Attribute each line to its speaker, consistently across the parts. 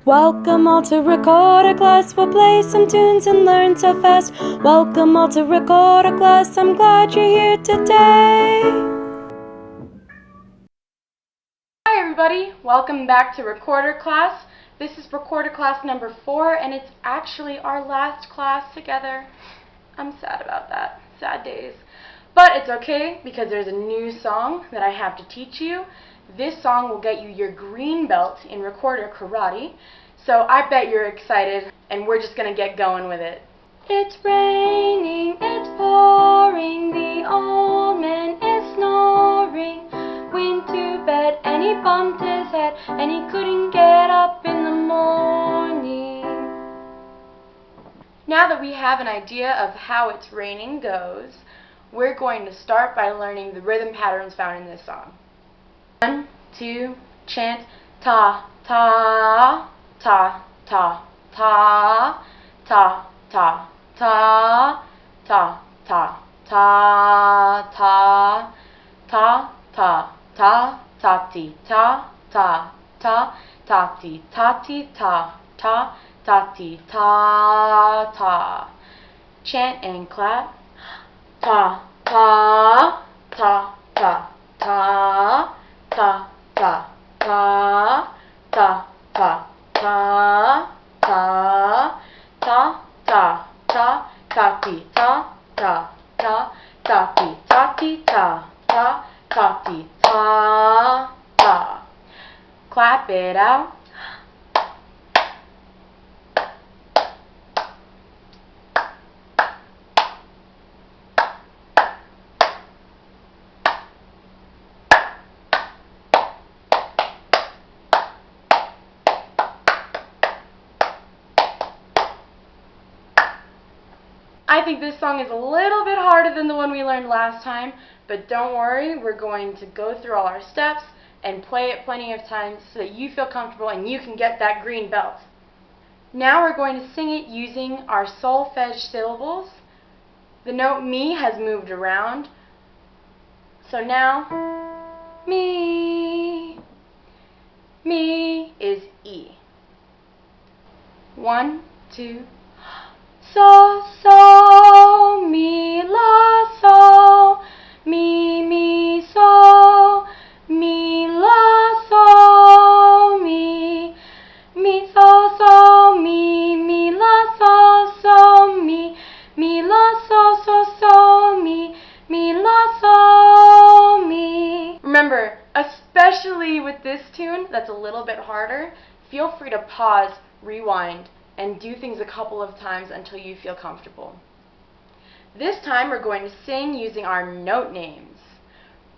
Speaker 1: Welcome all to Recorder Class, we'll play some tunes and learn so fast. Welcome all to Recorder Class, I'm glad you're here today.
Speaker 2: Hi everybody, welcome back to Recorder Class. This is Recorder Class number 4 and it's actually our last class together. I'm sad about that, sad days. But it's okay because there's a new song that I have to teach you. This song will get you your green belt in Recorder Karate. So I bet you're excited and we're just going to get going with it. It's raining, it's pouring, the old man is snoring. Went to bed and he bumped his head and he couldn't get up in the morning. Now that we have an idea of how It's Raining goes, we're going to start by learning the rhythm patterns found in this song. 1, 2, chant ta ta ta ta ta ta ta ta ta ta ta ta ta ta ta ta ti ta ta ta ta ti ta ti ta ta ta ti ta ta. Chant and clap. Ta ta ta ta ta ta ta ta ta ta ta ta ta ta ta ta ti ta ta ta ta ti ta ti ta ta ta ti ta ta. Clap it out. I think this song is a little bit harder than the one we learned last time, but don't worry, we're going to go through all our steps and play it plenty of times so that you feel comfortable and you can get that green belt. Now we're going to sing it using our solfege syllables. The note mi has moved around, so now mi is E. 1, 2, so, mi, la, so, mi, so, mi, la, so, mi, so, mi, la, so, mi, la, so, mi, la, so, mi. Remember, especially with this tune that's a little bit harder, feel free to pause, rewind, and do things a couple of times until you feel comfortable. This time we're going to sing using our note names.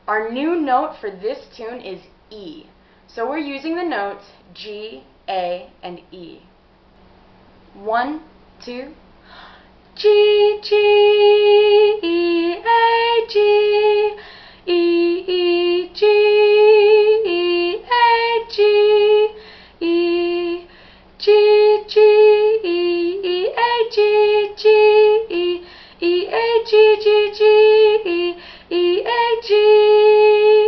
Speaker 2: Our new note for this tune is E. So we're using the notes G, A, and E. 1, 2. G, G, E, A, G, E, E, G, E, A, G, E, G, G, E, E, A, G, G, E, E, A, G, G, G, E, E, A, G,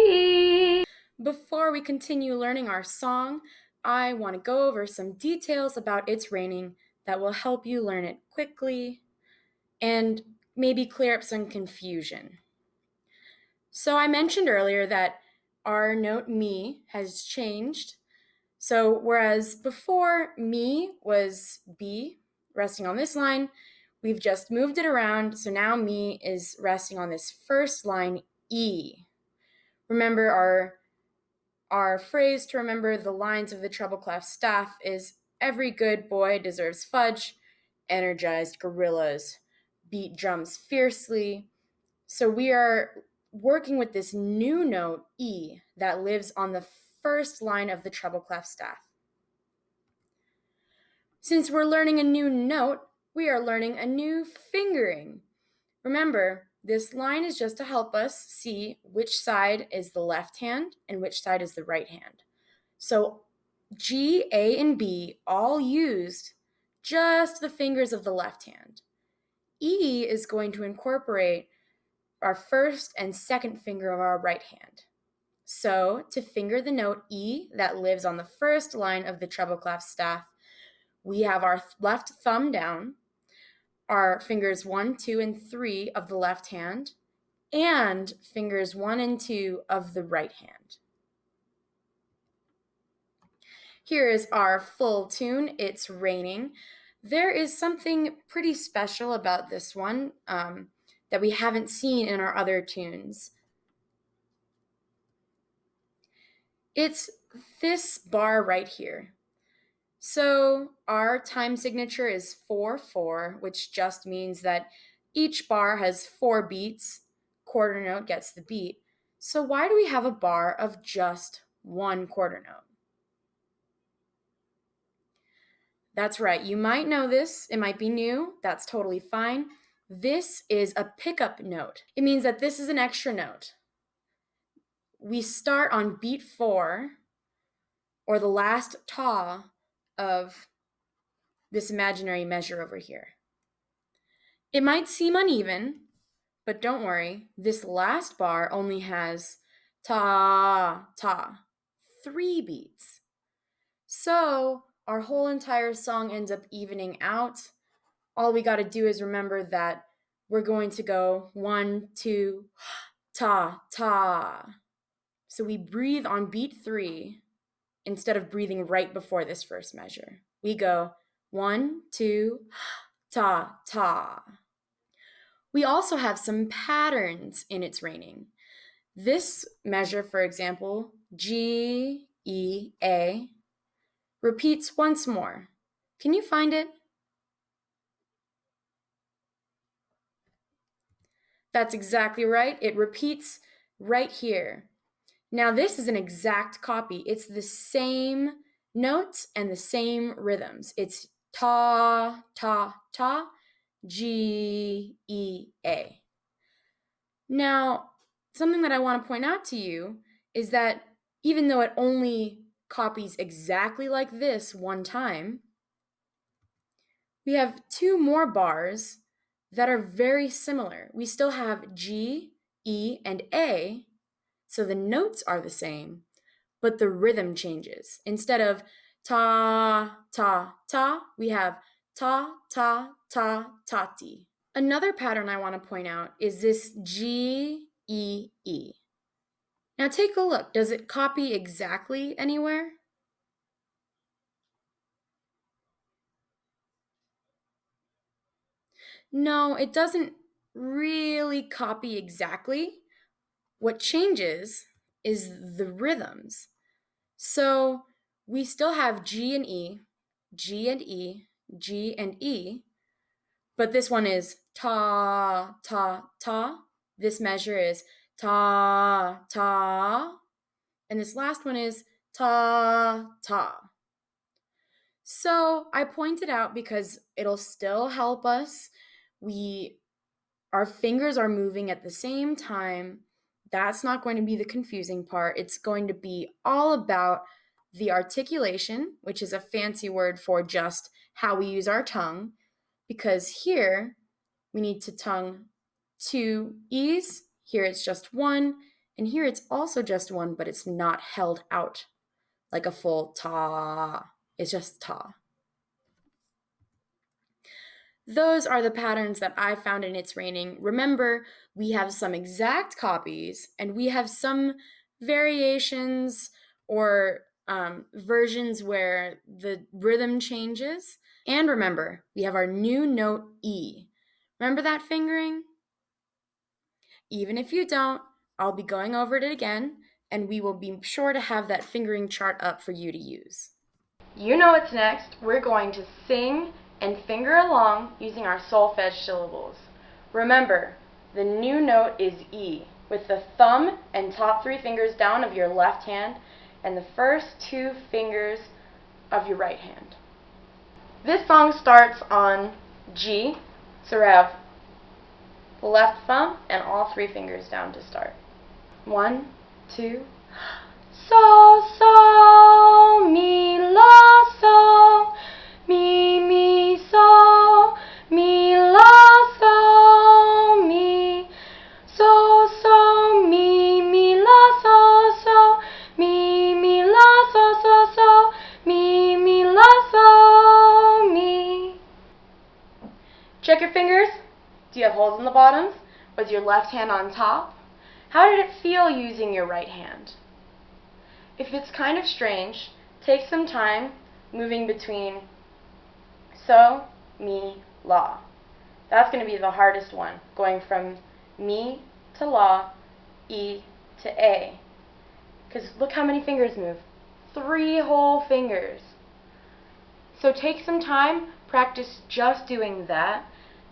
Speaker 2: E.
Speaker 1: Before we continue learning our song, I want to go over some details about It's Raining that will help you learn it quickly and maybe clear up some confusion. So I mentioned earlier that our note mi has changed. So whereas before mi was B, resting on this line, we've just moved it around, so now mi is resting on this first line, E. Remember, our phrase to remember the lines of the treble clef staff is every good boy deserves fudge, energized gorillas beat drums fiercely. So we are working with this new note, E, that lives on the first line of the treble clef staff. Since we're learning a new note, we are learning a new fingering. Remember, this line is just to help us see which side is the left hand and which side is the right hand. So G, A, and B all used just the fingers of the left hand. E is going to incorporate our first and second finger of our right hand. So to finger the note E that lives on the first line of the treble clef staff, we have our left thumb down, our fingers 1, 2, and 3 of the left hand, and fingers 1 and 2 of the right hand. Here is our full tune, It's Raining. There is something pretty special about this one that we haven't seen in our other tunes. It's this bar right here. So our time signature is 4/4, which just means that each bar has 4 beats. Quarter note gets the beat. So why do we have a bar of just 1 quarter note? That's right. You might know this. It might be new. That's totally fine. This is a pickup note. It means that this is an extra note. We start on beat 4, or the last ta of this imaginary measure over here. It might seem uneven, but don't worry. This last bar only has ta, ta, 3 beats. So our whole entire song ends up evening out. All we got to do is remember that we're going to go 1, 2, ta, ta. So we breathe on beat 3 instead of breathing right before this first measure. We go 1, 2, ta, ta. We also have some patterns in It's Raining. This measure, for example, G, E, A, repeats once more. Can you find it? That's exactly right. It repeats right here. Now, this is an exact copy. It's the same notes and the same rhythms. It's ta, ta, ta, G, E, A. Now, something that I want to point out to you is that even though it only copies exactly like this one time, we have 2 more bars that are very similar. We still have G, E, and A, so the notes are the same, but the rhythm changes. Instead of ta, ta, ta, we have ta, ta, ta, tati. Another pattern I want to point out is this G, E, E. Now take a look. Does it copy exactly anywhere? No, it doesn't really copy exactly. What changes is the rhythms. So we still have G and E, G and E, G and E, but this one is ta, ta, ta. This measure is ta, ta. And this last one is ta, ta. So I pointed out because it'll still help us. Our fingers are moving at the same time. That's not going to be the confusing part. It's going to be all about the articulation, which is a fancy word for just how we use our tongue, because here we need to tongue 2 E's. Here it's just 1, and here it's also just 1, but it's not held out like a full ta. It's just ta. Those are the patterns that I found in It's Raining. Remember, we have some exact copies, and we have some variations or versions where the rhythm changes. And remember, we have our new note E. Remember that fingering? Even if you don't, I'll be going over it again, and we will be sure to have that fingering chart up for you to use. You know what's next. We're going to sing and finger along using our solfege syllables. Remember, the new note is E, with the thumb and top 3 fingers down of your left hand and the first 2 fingers of your right hand. This song starts on G, so we have the left thumb and all 3 fingers down to start. 1, 2, so, so, mi, la, so, mi, so, mi, la, so, mi, la, so, you have holes in the bottoms? Was your left hand on top? How did it feel using your right hand? If it's kind of strange, take some time moving between so, mi, la. That's going to be the hardest one, going from mi to la, e to a. Because look how many fingers move. 3 whole fingers. So take some time, practice just doing that,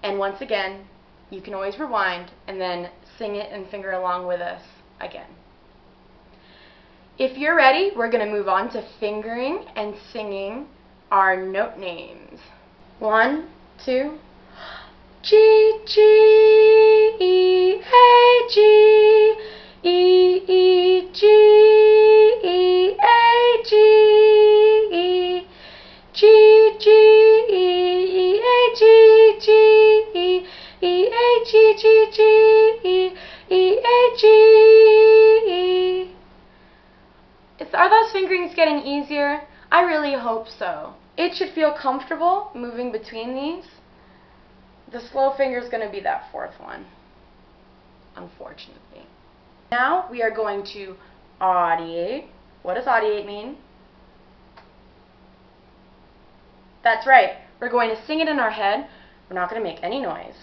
Speaker 1: and once again, you can always rewind and then sing it and finger along with us again. If you're ready, we're going to move on to fingering and singing our note names. 1, 2. G, G, E, A, G, E, E, G, E, A, G, E, G, G, E, E, A, G, G, E, E, A, G, G, G, E, E, A, G, E. Are those fingerings getting easier? I really hope so. It should feel comfortable moving between these. The slow finger is going to be that 4th one, unfortunately. Now we are going to audiate. What does audiate mean? That's right. We're going to sing it in our head. We're not going to make any noise.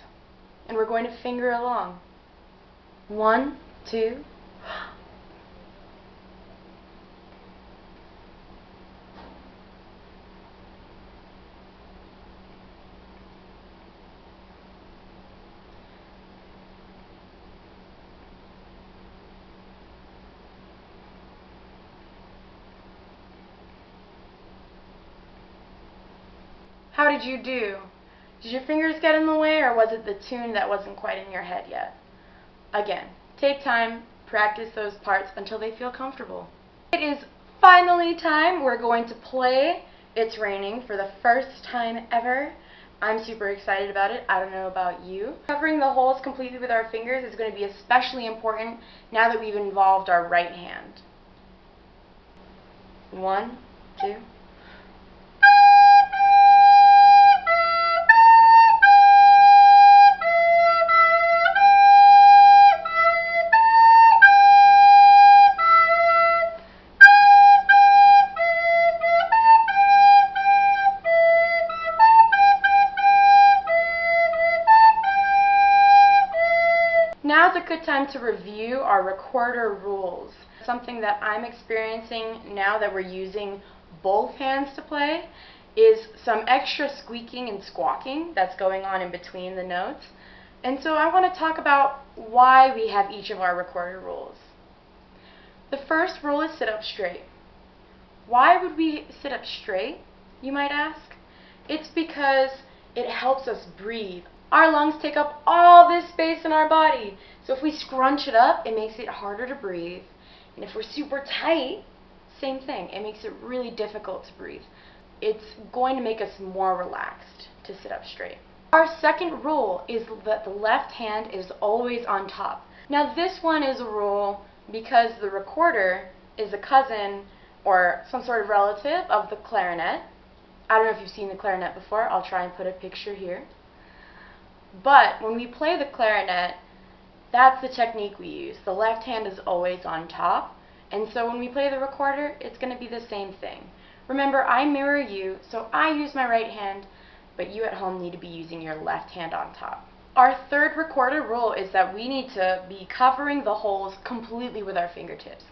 Speaker 1: And we're going to finger along. 1, 2. How did you do? Did your fingers get in the way, or was it the tune that wasn't quite in your head yet? Again, take time, practice those parts until they feel comfortable. It is finally time. We're going to play It's Raining for the first time ever. I'm super excited about it. I don't know about you. Covering the holes completely with our fingers is going to be especially important now that we've involved our right hand. 1, 2. Now's a good time to review our recorder rules. Something that I'm experiencing now that we're using both hands to play is some extra squeaking and squawking that's going on in between the notes. And so I want to talk about why we have each of our recorder rules. The first rule is sit up straight. Why would we sit up straight, you might ask? It's because it helps us breathe. Our lungs take up all this space in our body. So if we scrunch it up, it makes it harder to breathe. And if we're super tight, same thing. It makes it really difficult to breathe. It's going to make us more relaxed to sit up straight. Our second rule is that the left hand is always on top. Now this one is a rule because the recorder is a cousin or some sort of relative of the clarinet. I don't know if you've seen the clarinet before. I'll try and put a picture here. But when we play the clarinet, that's the technique we use. The left hand is always on top. And so when we play the recorder, it's going to be the same thing. Remember, I mirror you, so I use my right hand, but you at home need to be using your left hand on top. Our third recorder rule is that we need to be covering the holes completely with our fingertips.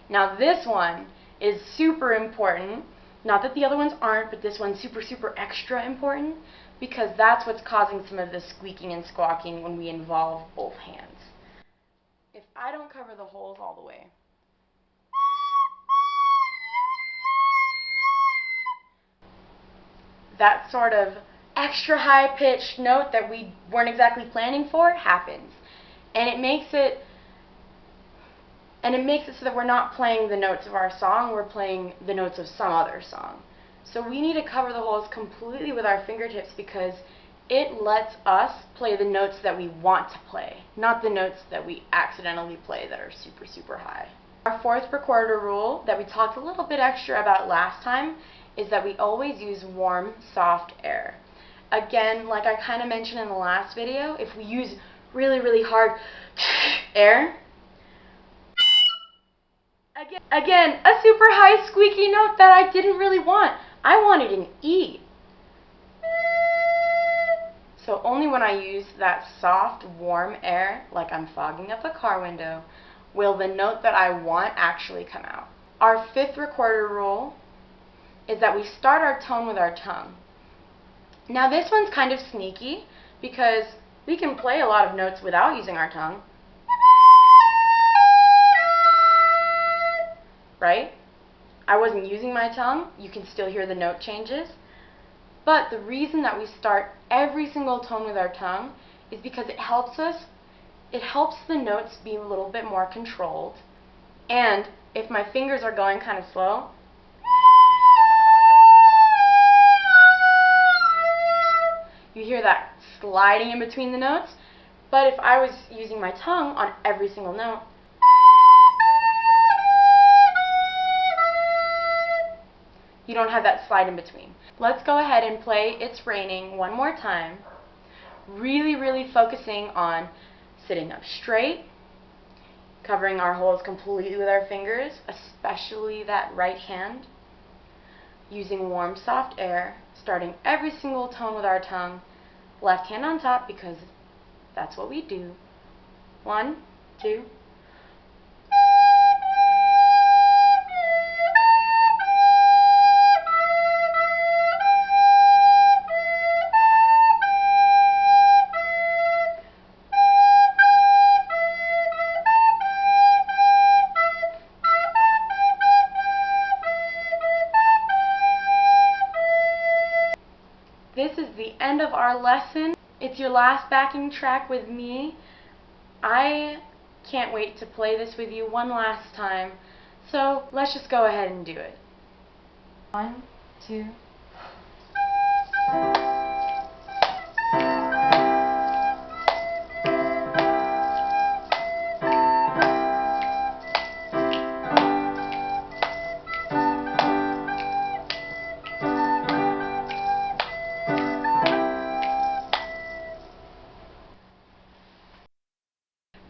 Speaker 1: Now this one is super important. Not that the other ones aren't, but this one's super extra important because that's what's causing some of the squeaking and squawking when we involve both hands. If I don't cover the holes all the way, that sort of extra high-pitched note that we weren't exactly planning for happens. And it makes it so that we're not playing the notes of our song, we're playing the notes of some other song. So we need to cover the holes completely with our fingertips because it lets us play the notes that we want to play, not the notes that we accidentally play that are super high. Our fourth recorder rule that we talked a little bit extra about last time is that we always use warm, soft air.
Speaker 2: Again, like I kind of mentioned in the last video, if we use really, really hard air, again, a super high squeaky note that I didn't really want. I wanted an E. So only when I use that soft, warm air, like I'm fogging up a car window, will the note that I want actually come out. Our fifth recorder rule is that we start our tone with our tongue. Now this one's kind of sneaky because we can play a lot of notes without using our tongue. Right? I wasn't using my tongue. You can still hear the note changes. But the reason that we start every single tone with our tongue is because it helps the notes be a little bit more controlled. And if my fingers are going kind of slow, you hear that sliding in between the notes. But if I was using my tongue on every single note, you don't have that slide in between. Let's go ahead and play It's Raining one more time. Really, really focusing on sitting up straight, covering our holes completely with our fingers, especially that right hand. Using warm, soft air, starting every single tone with our tongue. Left hand on top because that's what we do. 1, 2. This is the end of our lesson. It's your last backing track with me. I can't wait to play this with you one last time. So let's just go ahead and do it. 1, 2.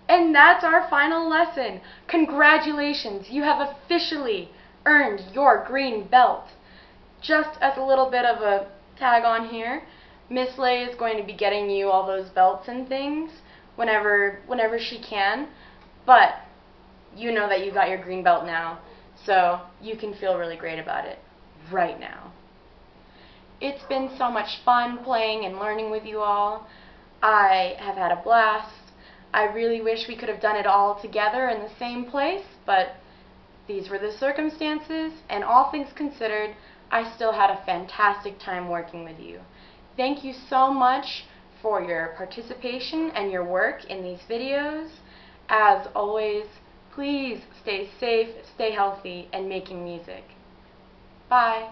Speaker 2: And that's our final lesson. Congratulations, you have officially earned your green belt. Just as a little bit of a tag on here, Miss Lay is going to be getting you all those belts and things whenever she can, but you know that you got your green belt now, so you can feel really great about it right now. It's been so much fun playing and learning with you all. I have had a blast. I really wish we could have done it all together in the same place, but these were the circumstances, and all things considered, I still had a fantastic time working with you. Thank you so much for your participation and your work in these videos. As always, please stay safe, stay healthy, and making music. Bye.